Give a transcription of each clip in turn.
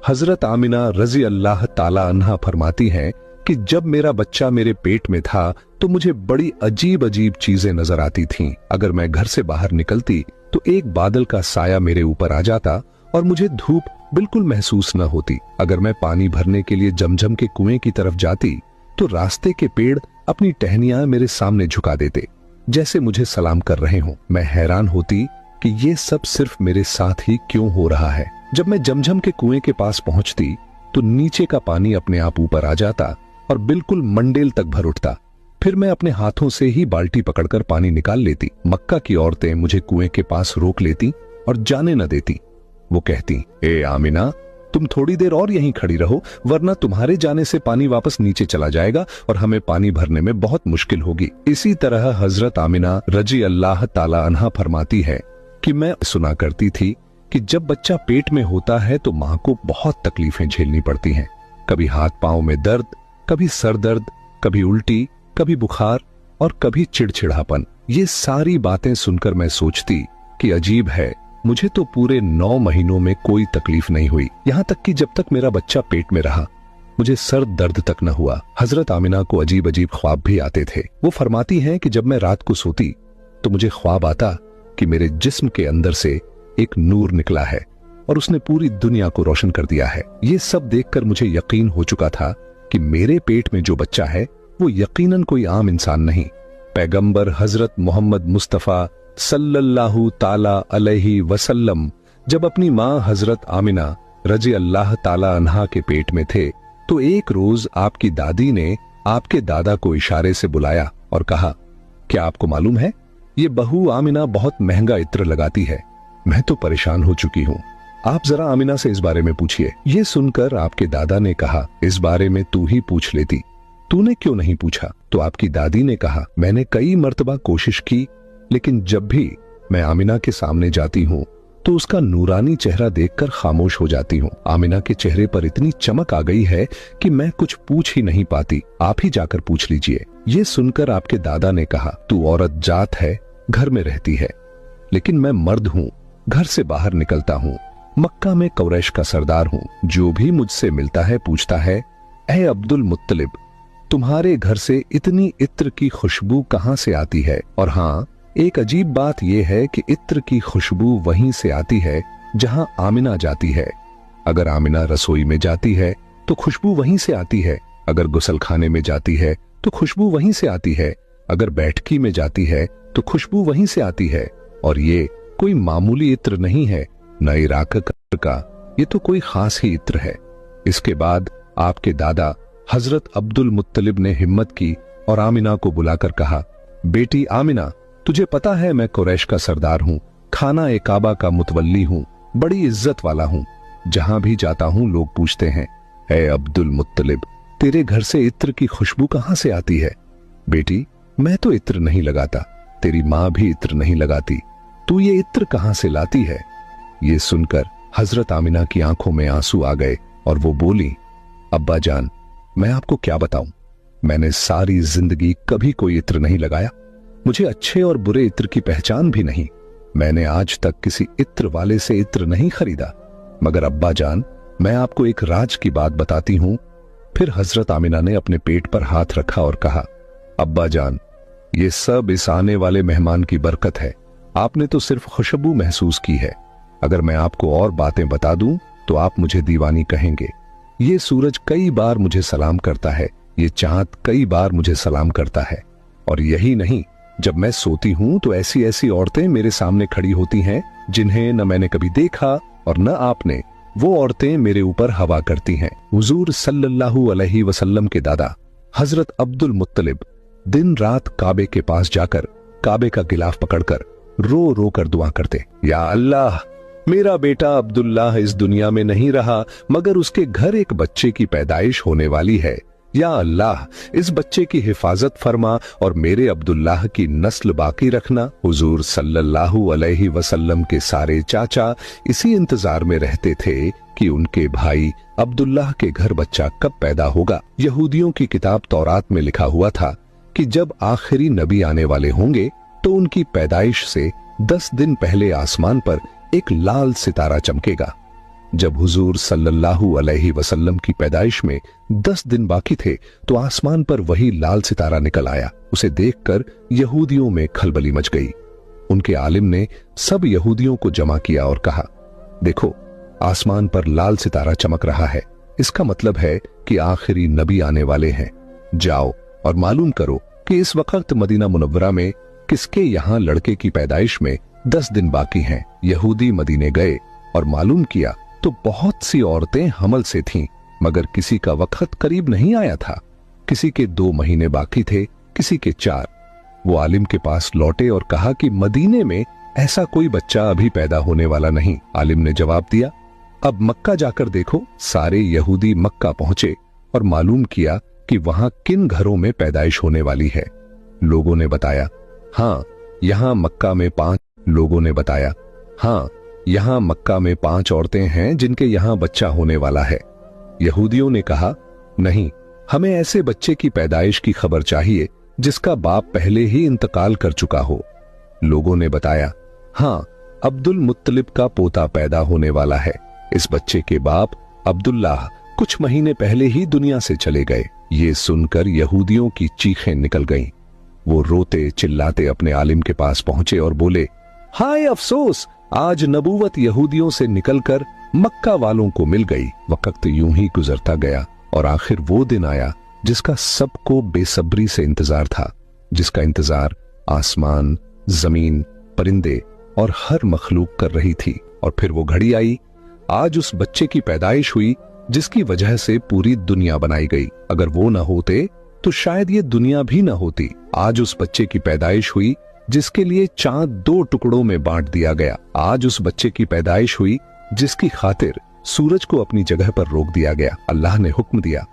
हजरत आमिना रजी अल्लाह ताला अन्हा फरमाती हैं कि जब मेरा बच्चा मेरे पेट में था तो मुझे बड़ी अजीब अजीब चीजें नजर आती थीं। अगर मैं घर से बाहर निकलती तो एक बादल का साया मेरे ऊपर आ जाता और मुझे धूप बिल्कुल महसूस न होती। अगर मैं पानी भरने के लिए जमजम के कुएं की तरफ जाती तो रास्ते के पेड़ अपनी टहनियां मेरे सामने झुका देते, जैसे मुझे सलाम कर रहे हों। मैं हैरान होती कि ये सब सिर्फ मेरे साथ ही क्यों हो रहा है। जब मैं जमजम के कुएं के पास पहुंचती तो नीचे का पानी अपने आप ऊपर आ जाता और बिल्कुल मंडेल तक भर उठता। फिर मैं अपने हाथों से ही बाल्टी पकड़कर पानी निकाल लेती। मक्का की औरतें मुझे कुएं के पास रोक लेती और जाने न देती। वो कहती, ए आमिना, तुम थोड़ी देर और यहीं खड़ी रहो, वरना तुम्हारे जाने से पानी वापस नीचे चला जाएगा और हमें पानी भरने में बहुत मुश्किल होगी। इसी तरह हजरत आमिना रजी अल्लाह ताला अन्हा फरमाती है कि मैं सुना करती थी कि जब बच्चा पेट में होता है तो मां को बहुत तकलीफें झेलनी पड़ती हैं। कभी हाथ पांव में दर्द, कभी सर दर्द, कभी उल्टी, कभी बुखार और कभी चिड़चिड़ापन। ये सारी बातें सुनकर मैं सोचती कि अजीब है, मुझे तो पूरे 9 महीनों में कोई तकलीफ नहीं हुई। यहां तक कि जब तक मेरा बच्चा पेट में रहा मुझे सर दर्द तक न हुआ। हजरत आमिना को अजीब अजीब ख्वाब भी आते थे। वो फरमाती हैं कि जब मैं रात को सोती तो मुझे ख्वाब आता कि मेरे जिस्म के अंदर से एक नूर निकला है और उसने पूरी दुनिया को रोशन कर दिया है। ये सब देखकर मुझे यकीन हो चुका था कि मेरे पेट में जो बच्चा है वो यकीनन कोई आम इंसान नहीं, पैगंबर हजरत मोहम्मद मुस्तफा सल्लल्लाहु ताला अलैहि वसल्लम जब अपनी मां हजरत आमिना रजी अल्लाह ताला अन्हा के पेट में थे तो एक रोज आपकी दादी ने आपके दादा को इशारे से बुलाया और कहा, क्या आपको मालूम है ये बहू आमिना बहुत महंगा इत्र लगाती है। मैं तो परेशान हो चुकी हूँ, आप जरा आमिना से इस बारे में पूछिए। ये सुनकर आपके दादा ने कहा, इस बारे में तू ही पूछ लेती, तूने क्यों नहीं पूछा? तो आपकी दादी ने कहा, मैंने कई मर्तबा कोशिश की, लेकिन जब भी मैं आमिना के सामने जाती हूँ तो उसका नूरानी चेहरा देखकर खामोश हो जाती हूँ। आमिना के चेहरे पर इतनी चमक आ गई है कि मैं कुछ पूछ ही नहीं पाती, आप ही जाकर पूछ लीजिए। ये सुनकर आपके दादा ने कहा, तू औरत जात है, घर में रहती है, लेकिन मैं मर्द हूँ, घर से बाहर निकलता हूँ, मक्का में कुरैश का सरदार हूँ। जो भी मुझसे मिलता है पूछता है, ऐ अब्दुल मुत्तलिब, तुम्हारे घर से इतनी इत्र की खुशबू कहाँ से आती है? और हाँ, एक अजीब बात यह है कि इत्र की खुशबू वहीं से आती है जहां आमिना जाती है। अगर आमिना रसोई में जाती है तो खुशबू वहीं से आती है, अगर गुसलखाने में जाती है तो खुशबू वहीं से आती है, अगर बैठकी में जाती है तो खुशबू वहीं से आती है। और ये कोई मामूली इत्र नहीं है, न इराक का, ये तो कोई खास ही इत्र है। इसके बाद आपके दादा हजरत अब्दुल मुत्तलिब ने हिम्मत की और आमिना को बुलाकर कहा, बेटी आमिना, तुझे पता है मैं कुरैश का सरदार हूँ, खाना ए काबा का मुतवल्ली हूँ, बड़ी इज्जत वाला हूँ। जहां भी जाता हूँ लोग पूछते हैं, ऐ अब्दुल मुत्तलिब, तेरे घर से इत्र की खुशबू कहाँ से आती है? बेटी, मैं तो इत्र नहीं लगाता, तेरी माँ भी इत्र नहीं लगाती, तू ये इत्र कहाँ से लाती है? ये सुनकर हजरत आमिना की आंखों में आंसू आ गए और वो बोली, अब्बा जान, मैं आपको क्या बताऊं, मैंने सारी जिंदगी कभी कोई इत्र नहीं लगाया, मुझे अच्छे और बुरे इत्र की पहचान भी नहीं, मैंने आज तक किसी इत्र वाले से इत्र नहीं खरीदा। मगर अब्बा जान, मैं आपको एक राज की बात बताती हूं। फिर हजरत आमिना ने अपने पेट पर हाथ रखा और कहा, अब्बा जान, ये सब इस आने वाले मेहमान की बरकत है, आपने तो सिर्फ खुशबू महसूस की है, अगर मैं आपको और बातें बता दूं तो आप मुझे दीवानी कहेंगे। ये सूरज कई बार मुझे सलाम करता है, ये चांद कई बार मुझे सलाम करता है, और यही नहीं, जब मैं सोती हूं तो ऐसी ऐसी औरतें मेरे सामने खड़ी होती हैं जिन्हें न मैंने कभी देखा और न आपने। वो औरतें मेरे ऊपर हवा करती हैं। हुजूर सल्लल्लाहु अलैहि वसल्लम के दादा हजरत अब्दुल मुत्तलिब दिन रात काबे के पास जाकर काबे का गिलाफ पकड़कर रो रो कर दुआ करते, या अल्लाह, मेरा बेटा अब्दुल्लाह इस दुनिया में नहीं रहा मगर उसके घर एक बच्चे की पैदाइश होने वाली है। या अल्लाह, इस बच्चे की हिफाजत फरमा और मेरे अब्दुल्लाह की नस्ल बाकी रखना। हुजूर सल्लल्लाहु अलैहि वसल्लम के सारे चाचा इसी इंतजार में रहते थे कि उनके भाई अब्दुल्लाह के घर बच्चा कब पैदा होगा। यहूदियों की किताब तौरात में लिखा हुआ था कि जब आखिरी नबी आने वाले होंगे तो उनकी पैदाइश से 10 दिन पहले आसमान पर एक लाल सितारा चमकेगा। जब हुजूर सल्लल्लाहु अलैहि वसल्लम की पैदाइश में 10 दिन बाकी थे तो आसमान पर वही लाल सितारा निकल आया। उसे देखकर यहूदियों में खलबली मच गई। उनके आलिम ने सब यहूदियों को जमा किया और कहा, देखो, आसमान पर लाल सितारा चमक रहा है। इसका मतलब है कि आखिरी नबी आने वाले हैं। जाओ और मालूम करो कि इस वक्त मदीना मुनव्वरा में किसके यहां लड़के की पैदाइश में 10 दिन बाकी हैं। यहूदी मदीने गए और मालूम किया तो बहुत सी औरतें हमल से थीं, मगर किसी का वक्त करीब नहीं आया था। किसी के 2 महीने बाकी थे, किसी के 4। वो आलिम के पास लौटे और कहा कि मदीने में ऐसा कोई बच्चा अभी पैदा होने वाला नहीं। आलिम ने जवाब दिया, अब मक्का जाकर देखो। सारे यहूदी मक्का पहुंचे और मालूम किया कि वहां किन घरों में पैदाइश होने वाली है। लोगों ने बताया, हाँ, यहां मक्का में 5। लोगों ने बताया, हाँ, यहां मक्का में 5 औरतें हैं जिनके यहां बच्चा होने वाला है। यहूदियों ने कहा, नहीं, हमें ऐसे बच्चे की पैदाइश की खबर चाहिए जिसका बाप पहले ही इंतकाल कर चुका हो। लोगों ने बताया, हाँ, अब्दुल मुत्तलिब का पोता पैदा होने वाला है। इस बच्चे के बाप अब्दुल्लाह कुछ महीने पहले ही दुनिया से चले गए। ये सुनकर यहूदियों की चीखें निकल गईं। वो रोते चिल्लाते अपने आलिम के पास पहुंचे और बोले, हाय अफसोस, आज नबूवत यहूदियों से निकलकर मक्का वालों को मिल गई। वक्त यूं ही गुजरता गया और आखिर वो दिन आया जिसका सबको बेसब्री से इंतजार था, जिसका इंतजार आसमान, जमीन, परिंदे और हर मखलूक कर रही थी। और फिर वो घड़ी आई। आज उस बच्चे की पैदाइश हुई जिसकी वजह से पूरी दुनिया बनाई गई। अगर वो न होते तो शायद ये दुनिया भी न होती। आज उस बच्चे की पैदाइश हुई जिसके लिए चांद 2 टुकड़ों में बांट दिया गया। आज उस बच्चे की पैदाइश हुई जिसकी खातिर सूरज को अपनी जगह पर रोक दिया गया। अल्लाह ने हुक्म दिया,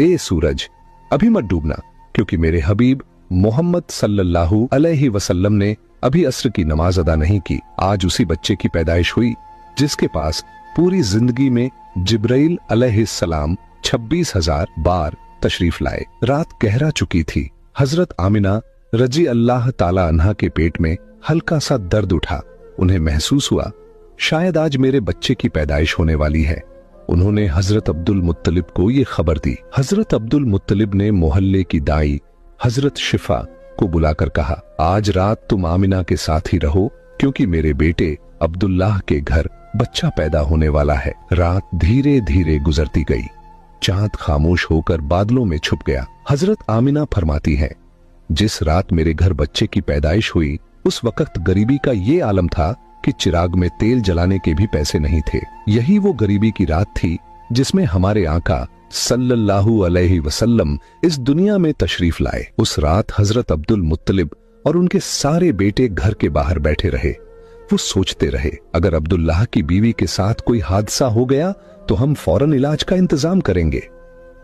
ए सूरज, अभी मत डूबना, क्योंकि मेरे हबीब मोहम्मद सल्लल्लाहु अलैहि वसल्लम ने अभी अस्र की नमाज अदा नहीं की। आज उसी बच्चे की पैदाइश हुई जिसके पास पूरी जिंदगी में जिब्राइल अलैहिस्सलाम 26,000 बार तशरीफ लाए। रात गहरा चुकी थी। हजरत आमिना रजी अल्लाह ताला अन्हा के पेट में हल्का सा दर्द उठा। उन्हें महसूस हुआ, शायद आज मेरे बच्चे की पैदाइश होने वाली है। उन्होंने हजरत अब्दुल मुत्तलिब को ये खबर दी। हजरत अब्दुल मुत्तलिब ने मोहल्ले की दाई हजरत शिफा को बुलाकर कहा, आज रात तुम आमिना के साथ ही रहो, क्योंकि मेरे बेटे अब्दुल्लाह के घर बच्चा पैदा होने वाला है। रात धीरे धीरे गुजरती गई। चांद खामोश होकर बादलों में छुप गया। हजरत आमिना फरमाती है, जिस रात मेरे घर बच्चे की पैदाइश हुई उस वक्त गरीबी का ये आलम था कि चिराग में तेल जलाने के भी पैसे नहीं थे। यही वो गरीबी की रात थी जिसमें हमारे आका सल्लल्लाहु अलैहि वसल्लम इस दुनिया में तशरीफ लाए। उस रात हजरत अब्दुल मुत्तलिब और उनके सारे बेटे घर के बाहर बैठे रहे। वो सोचते रहे, अगर अब्दुल्लाह की बीवी के साथ कोई हादसा हो गया तो हम फौरन इलाज का इंतजाम करेंगे।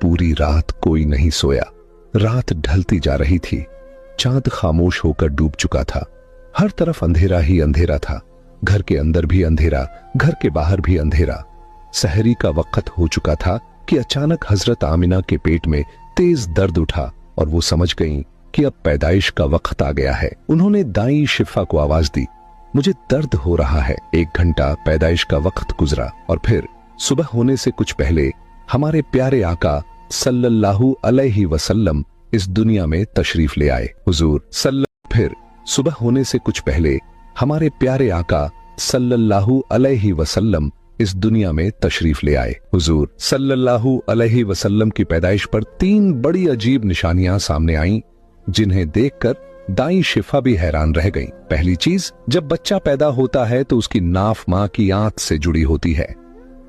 पूरी रात कोई नहीं सोया। रात ढलती जा रही थी। चांद खामोश होकर डूब चुका था। हर तरफ अंधेरा ही अंधेरा था। घर के अंदर भी अंधेरा, घर के बाहर भी अंधेरा। सहरी का वक्त हो चुका था कि अचानक हजरत आमिना के पेट में तेज दर्द उठा और वो समझ गईं कि अब पैदाइश का वक्त आ गया है। उन्होंने दाई शिफा को आवाज दी, मुझे दर्द हो रहा है। 1 घंटा पैदाइश का वक्त गुजरा और फिर सुबह होने से कुछ पहले हमारे प्यारे आका सल्लल्लाहु अलैहि वसल्लम इस दुनिया में तशरीफ ले आए। फिर सुबह होने से कुछ पहले हमारे प्यारे आका सल्लल्लाहु अलैहि वसल्लम इस दुनिया में तशरीफ ले आए। हुजूर सल्लल्लाहु अलैहि वसल्लम की पैदाइश पर 3 बड़ी अजीब निशानियां सामने आईं, जिन्हें देखकर दाई शिफा भी हैरान रह गईं। पहली चीज, जब बच्चा पैदा होता है तो उसकी नाफ मां की आंत से जुड़ी होती है,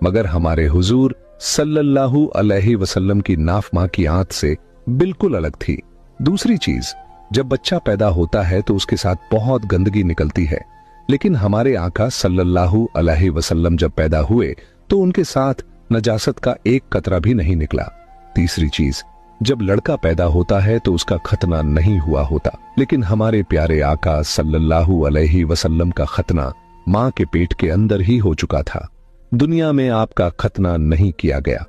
मगर हमारे हुजूर सल्लल्लाहु अलैहि वसल्लम की नाफ मां की आंत से बिल्कुल अलग थी। दूसरी चीज, जब बच्चा पैदा होता है तो उसके साथ बहुत गंदगी निकलती है, लेकिन हमारे आका सल्लल्लाहु अलैहि वसल्लम जब पैदा हुए तो उनके साथ नजासत का एक कतरा भी नहीं निकला। तीसरी चीज, जब लड़का पैदा होता है तो उसका खतना नहीं हुआ होता, लेकिन हमारे प्यारे आका सल्लल्लाहु अलैहि वसल्लम का खतना मां के पेट के अंदर ही हो चुका था। दुनिया में आपका खतना नहीं किया गया।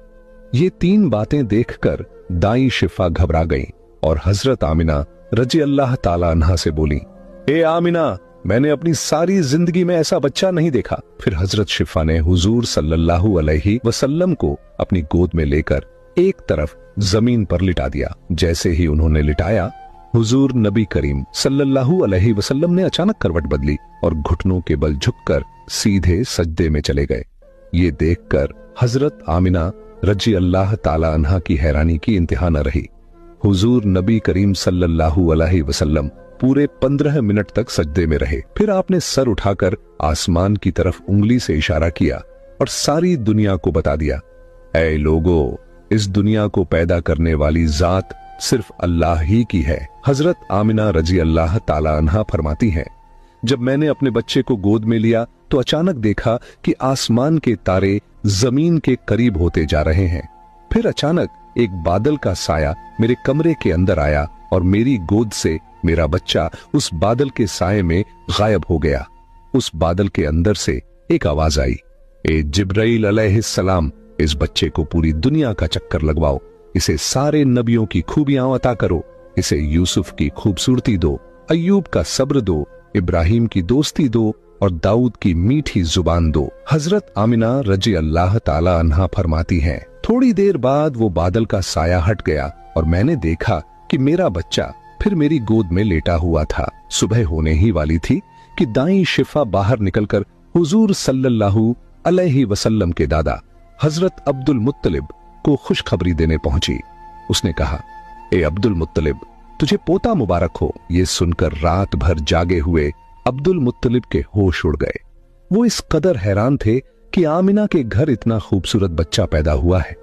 ये 3 बातें देखकर दाई शिफा घबरा गई और हजरत आमिना रजी अल्लाह ताला अन्हा से बोली, ए आमिना, मैंने अपनी सारी जिंदगी में ऐसा बच्चा नहीं देखा। फिर हजरत शिफा ने हुजूर सल्लल्लाहु अलैहि वसल्लम को अपनी गोद में लेकर एक तरफ जमीन पर लिटा दिया। जैसे ही उन्होंने लिटाया, हुजूर नबी करीम सल्लल्लाहु अलैहि वसल्लम ने अचानक करवट बदली और घुटनों के बल झुककर सीधे सजदे में चले गए। ये देखकर हजरत आमिना रजी अल्लाह ताला अन्हा की हैरानी की इंतहा न रही। हुजूर नबी करीम सल्लल्लाहु अलैहि वसल्लम पूरे 15 मिनट तक सजदे में रहे। फिर आपने सर उठाकर आसमान की तरफ उंगली से इशारा किया और सारी दुनिया को बता दिया, ऐ लोगो, इस दुनिया को पैदा करने वाली जात सिर्फ अल्लाह ही की है। हजरत आमिना रजी अल्लाह ताला अन्हा फरमाती हैं, जब मैंने अपने बच्चे को गोद में लिया तो अचानक देखा कि आसमान के तारे जमीन के करीब होते जा रहे हैं। फिर अचानक एक बादल का साया मेरे कमरे के अंदर आया और मेरी गोद से मेरा बच्चा उस बादल के साये में गायब हो गया। उस बादल के अंदर से एक आवाज आई, ए जिब्राइल अलैहिस्सलाम, इस बच्चे को पूरी दुनिया का चक्कर लगवाओ, इसे सारे नबियों की खूबियां अता करो, इसे यूसुफ की खूबसूरती दो, अय्यूब का सब्र दो, इब्राहिम की दोस्ती दो और दाऊद की मीठी जुबान दो। हजरत आमिना रजी अल्लाह ताला अन्हा फरमाती हैं, थोड़ी देर बाद वो बादल का साया हट गया और मैंने देखा कि मेरा बच्चा फिर मेरी गोद में लेटा हुआ था। सुबह होने ही वाली थी कि दाई शिफा बाहर निकलकर हुजूर सल्लल्लाहु अलैहि वसल्लम के दादा हजरत अब्दुल मुत्तलिब को खुशखबरी देने पहुंची। उसने कहा, ए अब्दुल मुत्तलिब, तुझे पोता मुबारक हो। ये सुनकर रात भर जागे हुए अब्दुल मुत्तलिब के होश उड़ गए। वो इस कदर हैरान थे कि आमिना के घर इतना खूबसूरत बच्चा पैदा हुआ है।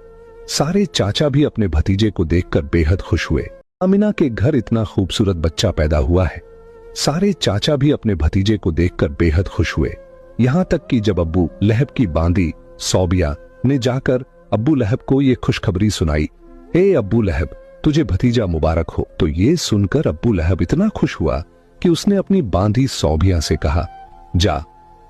सारे चाचा भी अपने भतीजे को देखकर बेहद खुश हुए। आमिना के घर इतना खूबसूरत बच्चा पैदा हुआ है। सारे चाचा भी अपने भतीजे को देखकर बेहद खुश हुए। यहां तक कि जब अब्बू लहब की बांदी सौबिया ने जाकर अब्बू लहब को यह खुशखबरी सुनाई, ए अब्बू लहब, तुझे भतीजा मुबारक हो, तो ये सुनकर अब्बू लहब इतना खुश हुआ कि उसने अपनी बांदी सौबिया से कहा, जा,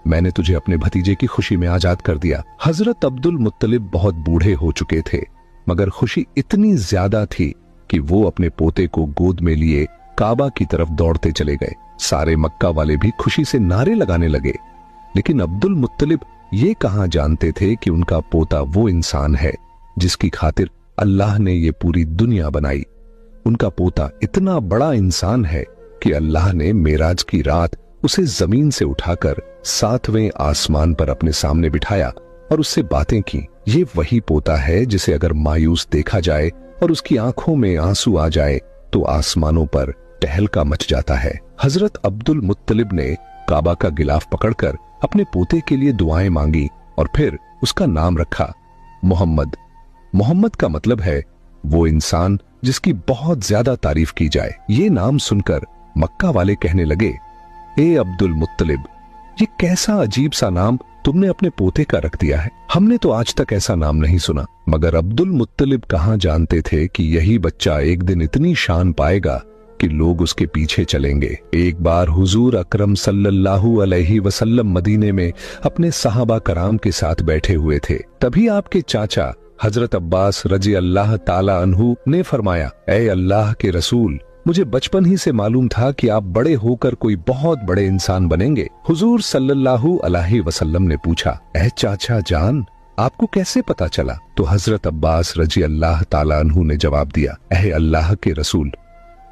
मैंने तुझे अपने भतीजे की खुशी में आजाद कर दिया। हजरत अब्दुल मुत्तलिब बहुत बूढ़े हो चुके थे, मगर खुशी इतनी ज्यादा थी कि वो अपने पोते को गोद में लिए काबा की तरफ दौड़ते चले गए। सारे मक्का वाले भी खुशी से नारे लगाने लगे। लेकिन अब्दुल मुत्तलिब ये कहां जानते थे कि उनका पोता वो इंसान है जिसकी खातिर अल्लाह ने ये पूरी दुनिया बनाई। उनका पोता इतना बड़ा इंसान है कि अल्लाह ने मेराज की रात उसे जमीन से उठाकर 7वें आसमान पर अपने सामने बिठाया और उससे बातें की। ये वही पोता है जिसे अगर मायूस देखा जाए और उसकी आंखों में आंसू आ जाए तो आसमानों पर टहलका मच जाता है। हजरत अब्दुल मुत्तलिब ने काबा का गिलाफ पकड़कर अपने पोते के लिए दुआएं मांगी और फिर उसका नाम रखा मोहम्मद। मोहम्मद का मतलब है वो इंसान जिसकी बहुत ज्यादा तारीफ की जाए। ये नाम सुनकर मक्का वाले कहने लगे, ए अब्दुल मुत्तलिब, ये कैसा अजीब सा नाम तुमने अपने पोते का रख दिया है। हमने तो आज तक ऐसा नाम नहीं सुना। मगर अब्दुल मुत्तलिब कहां जानते थे कि यही बच्चा एक दिन इतनी शान पाएगा कि लोग उसके पीछे चलेंगे। एक बार हुजूर अकरम सल्लल्लाहु अलैहि वसल्लम मदीने में अपने सहाबा कराम के साथ बैठे हुए थे। तभी आपके चाचा हजरत अब्बास रजी अल्लाह ताला अन्हु ने फरमाया, ऐ अल्लाह के रसूल, मुझे बचपन ही से मालूम था कि आप बड़े होकर कोई बहुत बड़े इंसान बनेंगे। हुजूर सल्लल्लाहु अलैहि वसल्लम ने पूछा, ऐ चाचा जान, आपको कैसे पता चला? तो हजरत अब्बास रजी अल्लाह ताला अन्हु ने जवाब दिया, ऐ अल्लाह के रसूल,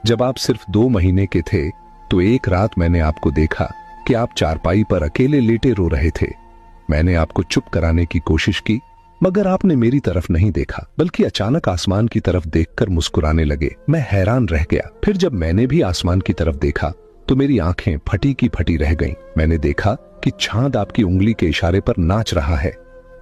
जब आप सिर्फ 2 महीने के थे तो एक रात मैंने आपको देखा कि आप चारपाई पर अकेले लेटे रो रहे थे। मैंने आपको चुप कराने की कोशिश की, मगर आपने मेरी तरफ नहीं देखा, बल्कि अचानक आसमान की तरफ देखकर मुस्कुराने लगे। मैं हैरान रह गया। फिर जब मैंने भी आसमान की तरफ देखा तो मेरी आंखें फटी की फटी रह गईं। मैंने देखा कि चांद आपकी उंगली के इशारे पर नाच रहा है।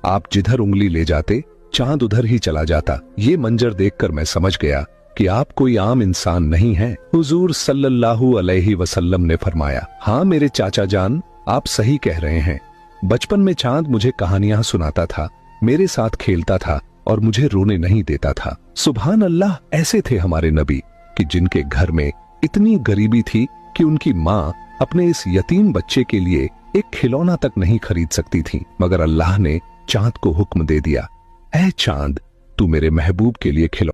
आप जिधर उंगली ले जाते चांद उधर ही चला जाता। ये मंजर देखकर मैं समझ गया कि आप कोई आम इंसान नहीं हैं। हुजूर सल्लल्लाहु अलैहि वसल्लम ने फरमाया, हाँ मेरे चाचा जान, आप सही कह रहे हैं। बचपन में चांद मुझे कहानियां सुनाता था, मेरे साथ खेलता था और मुझे रोने नहीं देता था। सुभान अल्लाह, ऐसे थे हमारे नबी कि जिनके घर में इतनी गरीबी थी कि उनकी माँ अपने इस यतीम बच्चे के लिए एक खिलौना तक नहीं खरीद सकती थी, मगर अल्लाह ने चांद को हुक्म दे दिया, ऐ चांद, तू मेरे महबूब के लिए खिलौना